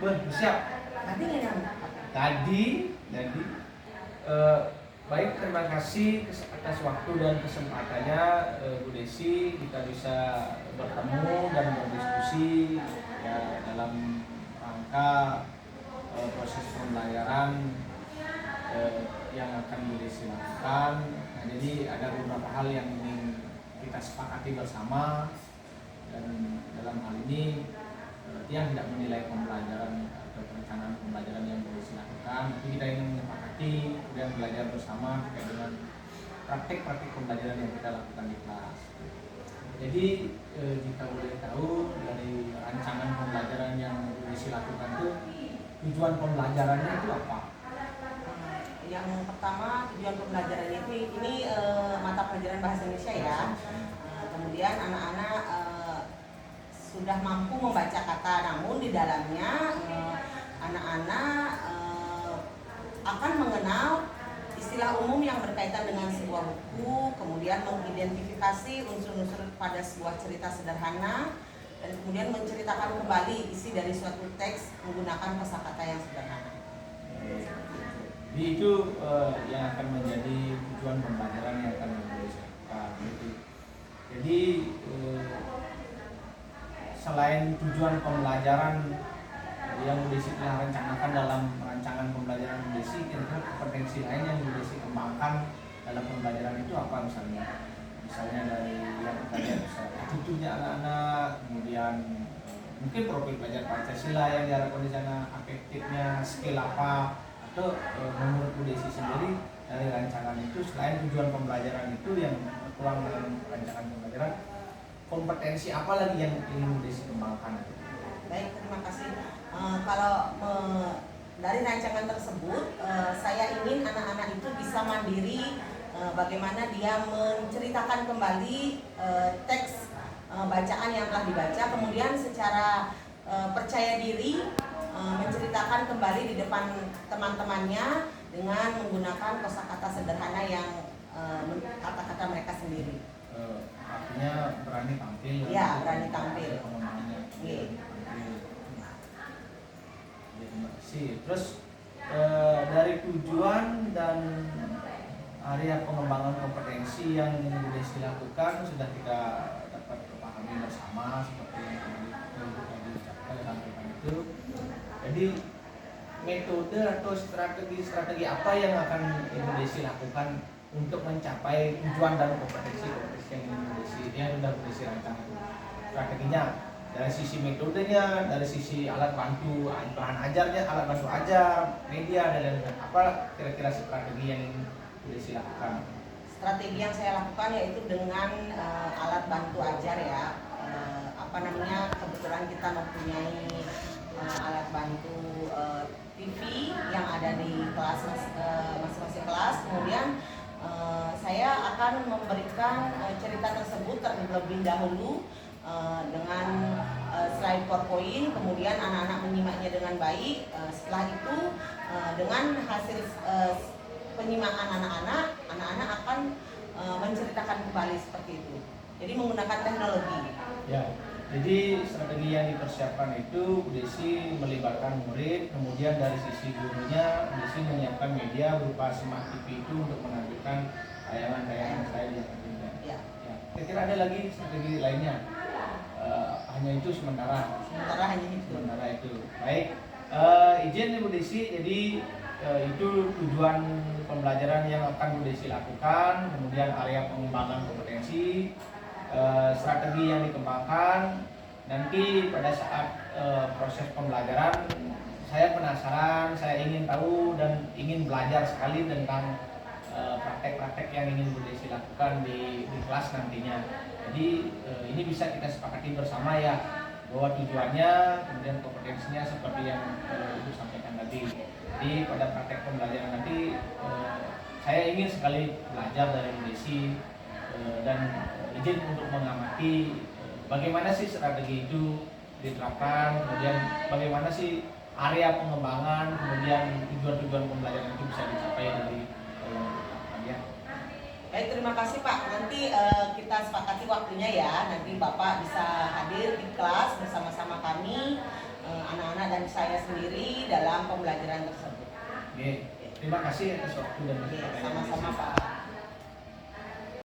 Siap. Tadi yang Tadi baik, terima kasih atas waktu dan kesempatannya Bu Desi, kita bisa bertemu dan berdiskusi ya, dalam rangka proses pembelajaran yang akan Bu Desi lakukan. Nah, jadi ada beberapa hal yang ingin kita sepakati bersama, dan dalam hal ini yang tidak menilai pembelajaran atau perencanaan pembelajaran yang boleh dilakukan, tapi kita ingin menyepakati dan belajar bersama terkait dengan praktik-praktik pembelajaran yang kita lakukan di kelas. Jadi jika boleh tahu dari rancangan pembelajaran yang boleh dilakukan itu, tujuan pembelajarannya itu apa? yang pertama, tujuan pembelajarannya itu ini mata pelajaran bahasa Indonesia ya. Kemudian anak-anak sudah mampu membaca kata, namun di dalamnya anak-anak akan mengenal istilah umum yang berkaitan dengan sebuah buku, kemudian mengidentifikasi unsur-unsur pada sebuah cerita sederhana, dan kemudian menceritakan kembali isi dari suatu teks menggunakan kosakata yang sederhana. Jadi itu yang akan menjadi tujuan pembelajaran yang akan dilakukan. Jadi selain tujuan pembelajaran yang Bu Desi telah rencanakan dalam rancangan pembelajaran Bu Desi, kira-kira kompetensi lain yang Bu Desi kembangkan dalam pembelajaran itu apa misalnya? Misalnya dari yang kita lihat, attitude-nya anak-anak, kemudian mungkin profil belajar Pancasila yang diharapkan di sana, afektifnya, skill apa, atau menurut Bu Desi sendiri dari rancangan itu, selain tujuan pembelajaran itu yang tertuang dalam rancangan pembelajaran, kompetensi apa lagi yang ingin Bu Desi kembangkan? Baik, terima kasih. Dari rancangan tersebut, saya ingin anak-anak itu bisa mandiri, bagaimana dia menceritakan kembali teks bacaan yang telah dibaca, kemudian secara percaya diri menceritakan kembali di depan teman-temannya dengan menggunakan kosakata sederhana yang kata-kata mereka sendiri. Artinya berani tampil. Ya, berani tampil. Terima kasih. Terus dari tujuan dan area pengembangan kompetensi yang Bu Desi lakukan sudah kita dapat pahami bersama seperti yang tadi disampaikan itu. Jadi metode atau strategi apa yang akan Bu Desi lakukan untuk mencapai tujuan dan kompetensi yang sudah Bu Desi rancang itu? Strateginya dari sisi metodenya, dari sisi alat bantu bahan ajarnya, alat bantu ajar, media dan lain-lain. Apa kira-kira strategi yang Bu Desi lakukan? Strategi yang saya lakukan yaitu dengan alat bantu ajar ya. Kebetulan kita mempunyai alat bantu TV yang ada di kelas masing-masing kelas. Kemudian saya akan memberikan cerita tersebut terlebih dahulu dengan slide PowerPoint, kemudian anak-anak menyimaknya dengan baik. Setelah itu dengan hasil penyimakan anak-anak akan menceritakan kembali seperti itu. Jadi menggunakan teknologi. Ya. Jadi strategi yang dipersiapkan itu Bu Desi melibatkan murid, kemudian dari sisi gurunya Bu Desi menyiapkan media berupa smart TV itu untuk menampilkan tayangan-tayangan saya di atas. Ya. Kira-kira ada lagi strategi lainnya? Hanya itu sementara. Sementara itu. Baik. Izin Bu Desi, jadi itu tujuan pembelajaran yang akan Bu Desi lakukan, kemudian area pengembangan kompetensi, strategi yang dikembangkan. Nanti pada saat proses pembelajaran, saya penasaran, saya ingin tahu dan ingin belajar sekali tentang praktek-praktek yang ingin Bu Desi lakukan di kelas nantinya. Jadi ini bisa kita sepakati bersama ya, bahwa tujuannya, kemudian kompetensinya seperti yang Ibu sampaikan tadi. Jadi pada praktek pembelajaran nanti saya ingin sekali belajar dari Bu Desi dan izin untuk mengamati bagaimana sih strategi itu diterapkan, kemudian bagaimana sih area pengembangan, kemudian tujuan-tujuan pembelajaran itu bisa dicapai dari ya. Baik, terima kasih Pak. Nanti kita sepakati waktunya ya. Nanti Bapak bisa hadir di kelas bersama-sama kami, anak-anak dan saya sendiri dalam pembelajaran tersebut. Oke, terima kasih atas waktu dan Oke, pertanyaan. sama-sama.